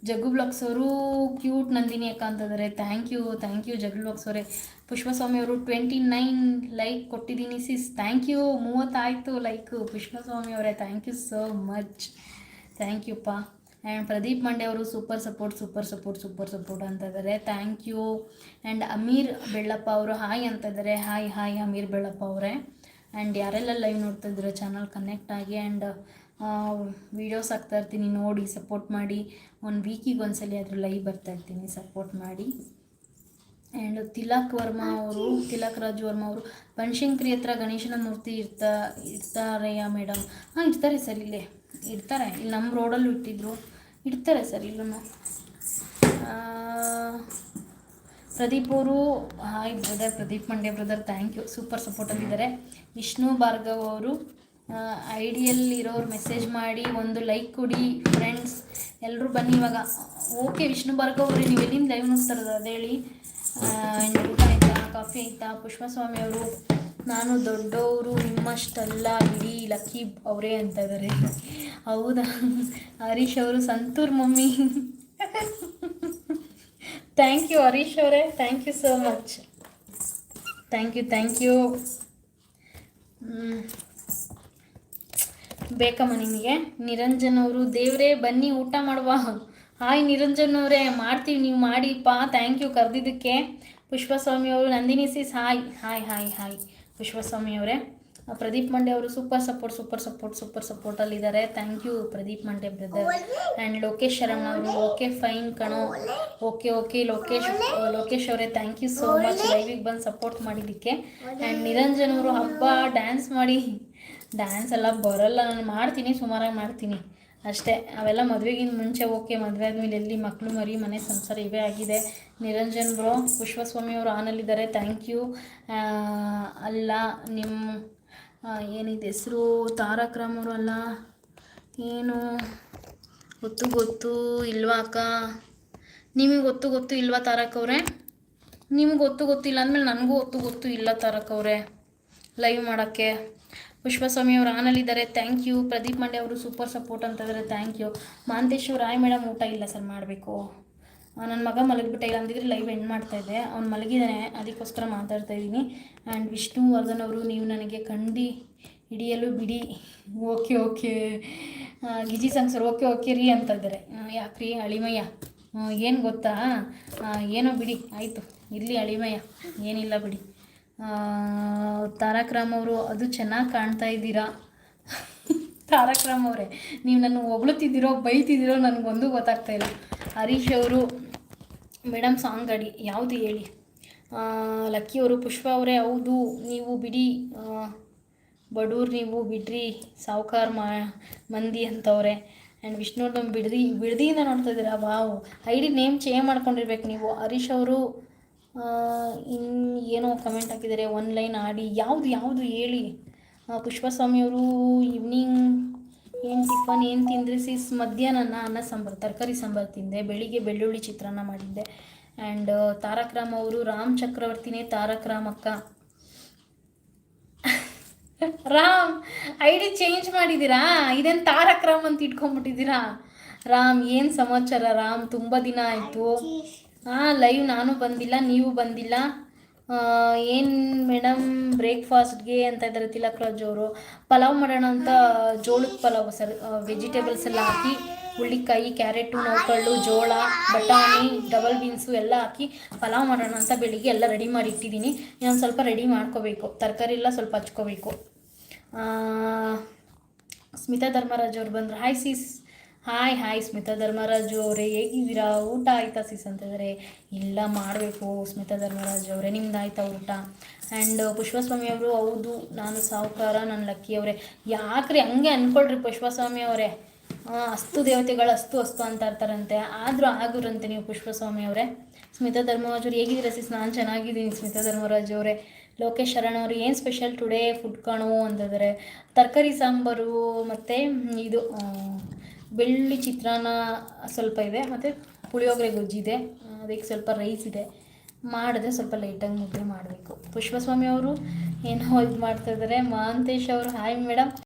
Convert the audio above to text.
ಜಗ್ಗು blogs ಅವರು cute Nandini ಅಕ್ಕ ಅಂತಿದ್ದಾರೆ. ಥ್ಯಾಂಕ್ ಯು ಜಗ್ಗು ಬ್ಲಾಗ್ಸ್ ಅವರೇ. ಪುಷ್ಪಸ್ವಾಮಿ ಅವರು 29 ಲೈಕ್ ಕೊಟ್ಟಿದ್ದೀನಿ ಸಿಸ್. Thank you. 30 ಆಯಿತು ಲೈಕು ಪುಷ್ಪಸ್ವಾಮಿ ಅವರೇ. Thank you so much. Thank ಯುಪ್ಪ. ಆ್ಯಂಡ್ ಪ್ರದೀಪ್ ಮಂಡ್ಯ ಅವರು ಸೂಪರ್ ಸಪೋರ್ಟ್ ಅಂತ ಇದ್ದಾರೆ. Thank you. And Amir Bellappa ಅವರು ಹಾಯ್ ಅಂತ ಇದ್ದಾರೆ. ಹಾಯ್ ಅಮೀರ್ ಬೆಳ್ಳಪ್ಪ ಅವರೇ. ಆ್ಯಂಡ್ ಯಾರೆಲ್ಲ ಲೈವ್ ನೋಡ್ತಾ ಇದ್ದೀರೋ ಚಾನಲ್ ಕನೆಕ್ಟ್ ಆಗಿ. ಆ್ಯಂಡ್ ವೀಡಿಯೋಸ್ ಹಾಕ್ತಾಯಿರ್ತೀನಿ, ನೋಡಿ ಸಪೋರ್ಟ್ ಮಾಡಿ. ಒಂದು ವೀಕಿಗೆ ಒಂದ್ಸಲ ಆದರೂ ಲೈವ್ ಬರ್ತಾಯಿರ್ತೀನಿ, ಸಪೋರ್ಟ್ ಮಾಡಿ. ಆ್ಯಂಡ್ ತಿಲಕ್ ರಾಜು ವರ್ಮ ಅವರು ಬನಶಂಕರಿ ಹತ್ರ ಗಣೇಶನ ಮೂರ್ತಿ ಇರ್ತಾರೆಯಾ ಮೇಡಮ್? ಹಾಂ, ಇರ್ತಾರೆ ಸರ್, ಇಲ್ಲೇ ಇರ್ತಾರೆ. ಇಲ್ಲಿ ನಮ್ಮ ರೋಡಲ್ಲೂ ಇರ್ತಾರೆ ಸರ್ ಇಲ್ಲೂ. ಪ್ರದೀಪ್ ಅವರು hi brother, Pradeep Mandya brother. Thank you, super ಸಪೋರ್ಟಲ್ಲಿದ್ದಾರೆ. ವಿಷ್ಣು ಭಾರ್ಗವ್ ಅವರು ಐಡಿಯಲ್ಲಿರೋರು ಮೆಸೇಜ್ ಮಾಡಿ ಒಂದು ಲೈಕ್ ಕೊಡಿ ಫ್ರೆಂಡ್ಸ್, ಎಲ್ಲರೂ ಬನ್ನಿ ಇವಾಗ. ಓಕೆ ವಿಷ್ಣು ಭಾರ್ಗವ್ ಅವ್ರಿ, ನೀವು ಎಲ್ಲಿಂದ ಲೈವ್ ನೋಡ್ತಾ ಇರೋದು ಅದು ಹೇಳಿ. ಊಟ ಆಯಿತಾ, ಕಾಫಿ ಆಯಿತಾ? ಪುಷ್ಪಸ್ವಾಮಿ ಅವರು ನಾನು ದೊಡ್ಡವರು ನಿಮ್ಮಷ್ಟಲ್ಲ ಇಡೀ ಲಕ್ಕಿ ಅವರೇ ಅಂತ ಇದ್ದಾರೆ. ಹೌದಾ? ಹರೀಶ್ ಅವರು Santoor mummy. Thank you Harish ಅವರೇ, thank you so much. Thank you. ಬೇಕಮ್ಮ ನಿಮಗೆ? ನಿರಂಜನ್ ಅವರು ದೇವರೇ ಬನ್ನಿ ಊಟ ಮಾಡುವ. ಹಾಯ್ ನಿರಂಜನ್ ಅವರೇ, ಮಾಡ್ತೀವಿ, ನೀವು ಮಾಡಿಪ್ಪ. Thank you ಕರೆದಿದ್ದಕ್ಕೆ. ಪುಷ್ಪಸ್ವಾಮಿ ಅವರು ನಂದಿನಿ ಸಿಸ್ ಹಾಯ್ ಪುಷ್ಪಸ್ವಾಮಿ ಅವರೇ. ಪ್ರದೀಪ್ ಮಂಡ್ಯ ಅವರು ಸೂಪರ್ ಸಪೋರ್ಟಲ್ಲಿದ್ದಾರೆ. Thank you Pradeep Mandya brother. And Lokesh Sharana ಅವರು ಓಕೆ ಫೈನ್ ಕಣೋ. ಓಕೆ ಲೋಕೇಶ್ ಅವರೇ, ಥ್ಯಾಂಕ್ ಯು ಸೋ ಮಚ್ ಲೈವಿಗೆ ಬಂದು ಸಪೋರ್ಟ್ ಮಾಡಿದ್ದಕ್ಕೆ. ಆ್ಯಂಡ್ ನಿರಂಜನ್ ಅವರು ಹಬ್ಬ ಡ್ಯಾನ್ಸ್ ಮಾಡಿ. ಡ್ಯಾನ್ಸ್ ಎಲ್ಲ ಬರೋಲ್ಲ, ನಾನು ಮಾಡ್ತೀನಿ, ಸುಮಾರಾಗಿ ಮಾಡ್ತೀನಿ ಅಷ್ಟೇ. ಅವೆಲ್ಲ ಮದುವೆಗಿಂತ ಮುಂಚೆ ಓಕೆ, ಮದುವೆ ಆದಮೇಲೆ ಎಲ್ಲಿ ಮಕ್ಕಳು ಮರಿ ಮನೆ ಸಂಸಾರ ಇವೇ ಆಗಿದೆ. ನಿರಂಜನ್ ಬ್ರೋ. ಪುಷ್ಪಸ್ವಾಮಿ ಅವರು ಆನಲ್ಲಿದ್ದಾರೆ. Thank you. ಅಲ್ಲ ನಿಮ್ಮ ಏನಿದೆ ಹೆಸರು? ತಾರಕ್ ರಾಮ್ ಅವರು ಅಲ್ಲ, ಏನು ಗೊತ್ತು ಇಲ್ವಾ ಅಕ್ಕ? ನಿಮಗೆ ಗೊತ್ತು ಇಲ್ವಾ ತಾರಕ್ ಅವರೇ? ನಿಮಗೆ ಗೊತ್ತಿಲ್ಲ ಅಂದಮೇಲೆ ನನಗೂ ಗೊತ್ತು ಇಲ್ಲ ತಾರಕ್ ಅವರೇ ಲೈವ್ ಮಾಡೋಕ್ಕೆ. ಪುಷ್ಪಸ್ವಾಮಿ ಅವರು ಆನಲ್ಲಿದ್ದಾರೆ. Thank you. ಪ್ರದೀಪ್ ಮಂಡ್ಯ ಅವರು ಸೂಪರ್ ಸಪೋರ್ಟ್ ಅಂತ ಇದ್ದಾರೆ. Thank you. ಮಹಾಂತೇಶ್ ಅವರು ಹಾಯ್ ಮೇಡಮ್, ಊಟ ಇಲ್ಲ ಸರ್, ಮಾಡಬೇಕು. ನನ್ನ ಮಗ ಮಲಗಿಬಿಟ್ಟ, ಇಲ್ಲ ಅಂದಿದ್ರೆ ಲೈವ್ ಎಂಡ್ ಮಾಡ್ತಾಯಿದ್ದೆ. ಅವ್ನು ಮಲಗಿದ್ದಾನೆ, ಅದಕ್ಕೋಸ್ಕರ ಮಾತಾಡ್ತಾ ಇದ್ದೀನಿ. ಆ್ಯಂಡ್ ವಿಷ್ಣು ವರ್ಧನ್ ಅವರು ನೀವು ನನಗೆ ಕಂಡು ಹಿಡಿಯಲು ಬಿಡಿ. ಓಕೆ ಗಿಜಿ ಸಂಗ್ ಸರ್ ಓಕೆ ರೀ ಅಂತ ಇದ್ದಾರೆ. ಯಾಕ್ರಿ ಅಳಿಮಯ್ಯ? ಏನು ಗೊತ್ತಾ, ಏನೋ ಬಿಡಿ, ಆಯಿತು ಇರಲಿ ಅಳಿಮಯ್ಯ, ಏನಿಲ್ಲ ಬಿಡಿ. ತಾರಕ್ ರಾಮ್ ಅವರು ಅದು ಚೆನ್ನಾಗಿ ಕಾಣ್ತಾ ಇದ್ದೀರಾ. ತಾರಕ್ ರಾಮ್ ಅವರೇ, ನೀವು ನನ್ನ ಹೊಗಳುತ್ತಿದ್ದೀರೋ ಬೈತಿದ್ದೀರೋ ನನಗೊಂದು ಗೊತ್ತಾಗ್ತಾಯಿಲ್ಲ. ಹರೀಶ್ ಅವರು ಮೇಡಮ್ ಸಾಂಗ್ ಅಡಿ ಯಾವುದು ಹೇಳಿ. ಲಕ್ಕಿ ಅವರು ಪುಷ್ಪ ಅವರೇ ಹೌದು, ನೀವು ಬಿಡಿ ಬಡೂರು, ನೀವು ಬಿಡ್ರಿ ಸಾವುಕಾರ ಮಂದಿ ಅಂತವ್ರೆ. ಆ್ಯಂಡ್ ವಿಷ್ಣುವರ್ಧನ್ ಬಿಡ್ದಿಯಿಂದ ನೋಡ್ತಾ ಇದ್ದೀರಾ. ವಾವ್, ಐಡಿ ನೇಮ್ ಚೇಂಜ್ ಮಾಡ್ಕೊಂಡಿರ್ಬೇಕು ನೀವು. ಹರೀಶ್ ಅವರು ಏನೋ ಕಮೆಂಟ್ ಹಾಕಿದ್ದಾರೆ, ಒನ್ ಲೈನ್ ಆಡಿ. ಯಾವುದು ಹೇಳಿ. ಪುಷ್ಪಸ್ವಾಮಿ ಅವರು ಈವ್ನಿಂಗ್ ಏನು ಟಿಫನ್ ಏನು ತಿಂದರೆ ಸಿಸ್? ಮಧ್ಯಾಹ್ನ ಅನ್ನ ಸಾಂಬಾರು, ತರಕಾರಿ ಸಾಂಬಾರು ತಿಂದೆ. ಬೆಳಿಗ್ಗೆ ಬೆಳ್ಳುಳ್ಳಿ ಚಿತ್ರಾನ್ನ ಮಾಡಿದ್ದೆ. ಆ್ಯಂಡ್ ತಾರಕ್ ರಾಮ್ ಅವರು ರಾಮ್ ಚಕ್ರವರ್ತಿನೇ ತಾರಕ್ ರಾಮ್ ಅಕ್ಕ. ರಾಮ್ ಐಡಿ ಚೇಂಜ್ ಮಾಡಿದ್ದೀರಾ? ಇದೇನು ತಾರಕ್ ರಾಮ್ ಅಂತ ಇಟ್ಕೊಂಡ್ಬಿಟ್ಟಿದ್ದೀರಾ? ರಾಮ್ ಏನು ಸಮಾಚಾರ ರಾಮ್? ತುಂಬ ದಿನ ಆಯಿತು. ಲೈವ್ ನಾನು ಬಂದಿಲ್ಲ, ನೀವು ಬಂದಿಲ್ಲ. ಏನು ಮೇಡಮ್ ಬ್ರೇಕ್ಫಾಸ್ಟ್ಗೆ ಅಂತ ಇದ್ದಾರೆ ತಿಲಕ್ ರಾಜ್ ಅವರು. ಪಲಾವ್ ಮಾಡೋಣ ಅಂತ, ಜೋಳದ ಪಲಾವ್ ಸರ್, ವೆಜಿಟೇಬಲ್ಸ್ ಎಲ್ಲ ಹಾಕಿ, ಹುಳ್ಳಿಕಾಯಿ, ಕ್ಯಾರೆಟು, ನೌಕಳ್ಳು, ಜೋಳ, ಬಟಾಣಿ, ಡಬಲ್ ಬೀನ್ಸು ಎಲ್ಲ ಹಾಕಿ ಪಲಾವ್ ಮಾಡೋಣ ಅಂತ ಬೆಳಿಗ್ಗೆ ಎಲ್ಲ ರೆಡಿ ಮಾಡಿ ಇಟ್ಟಿದ್ದೀನಿ. ಇನ್ನೊಂದು ಸ್ವಲ್ಪ ರೆಡಿ ಮಾಡ್ಕೋಬೇಕು, ತರಕಾರಿ ಎಲ್ಲ ಸ್ವಲ್ಪ ಹಚ್ಕೋಬೇಕು. ಸ್ಮಿತಾ ಧರ್ಮರಾಜ್ ಅವ್ರು ಬಂದರು. ಹಾಯ್ ಸಿಸ್. ಹಾಯ್ ಸ್ಮಿತಾ ಧರ್ಮರಾಜು ಅವರೇ, ಹೇಗಿದ್ದೀರಾ? ಊಟ ಆಯಿತಾ ಸಿಸ್ ಅಂತಿದ್ದಾರೆ. ಇಲ್ಲ ಮಾಡಬೇಕು ಸ್ಮಿತಾ ಧರ್ಮರಾಜು ಅವರೇ, ನಿಮ್ದು ಆಯಿತಾ ಊಟ? ಆ್ಯಂಡ್ ಪುಷ್ಪಸ್ವಾಮಿ ಅವರು ಹೌದು ನಾನು ಸಾಹುಕಾರ, ನನ್ನ ಲಕ್ಕಿ ಅವರೇ. ಯಾಕ್ರಿ ಹಂಗೆ ಅಂದ್ಕೊಳ್ರಿ ಪುಷ್ಪಸ್ವಾಮಿ ಅವರೇ. ಅಸ್ತು ದೇವತೆಗಳು ಅಸ್ತು ಅಂತ ಇರ್ತಾರಂತೆ, ಆದರೂ ಆಗುರಂತೆ ನೀವು ಪುಷ್ಪಸ್ವಾಮಿ ಅವರೇ. ಸ್ಮಿತಾ ಧರ್ಮರಾಜ್ ಅವರು ಹೇಗಿದ್ದೀರಾ ಸಿಸ್? ನಾನು ಚೆನ್ನಾಗಿದ್ದೀನಿ ಸ್ಮಿತಾ ಧರ್ಮರಾಜ್ ಅವರೇ. ಲೋಕೇಶ್ ಶರಣ್ ಅವರು ಏನು ಸ್ಪೆಷಲ್ ಟುಡೇ ಫುಡ್ ಕಾಣು ಅಂತಿದ್ದಾರೆ. ತರಕಾರಿ ಸಾಂಬಾರು ಮತ್ತು ಇದು ಬೆಳ್ಳುಳ್ಳಿ ಚಿತ್ರಾನ್ನ ಸ್ವಲ್ಪ ಇದೆ, ಮತ್ತು ಪುಳಿಯೋಗರೆ ಗೊಜ್ಜಿದೆ, ಅದಕ್ಕೆ ಸ್ವಲ್ಪ ರೈಸ್ ಇದೆ. ಮಾಡಿದ್ರೆ ಸ್ವಲ್ಪ ಲೈಟಾಗಿ ಮುದ್ದೆ ಮಾಡಬೇಕು. ಪುಷ್ಪಸ್ವಾಮಿ ಅವರು ಏನೋ ಇದು ಮಾಡ್ತಾಯಿದ್ದಾರೆ. ಮಹಾಂತೇಶ್ ಅವರು ಹಾಯ್ ಮೇಡಮ್.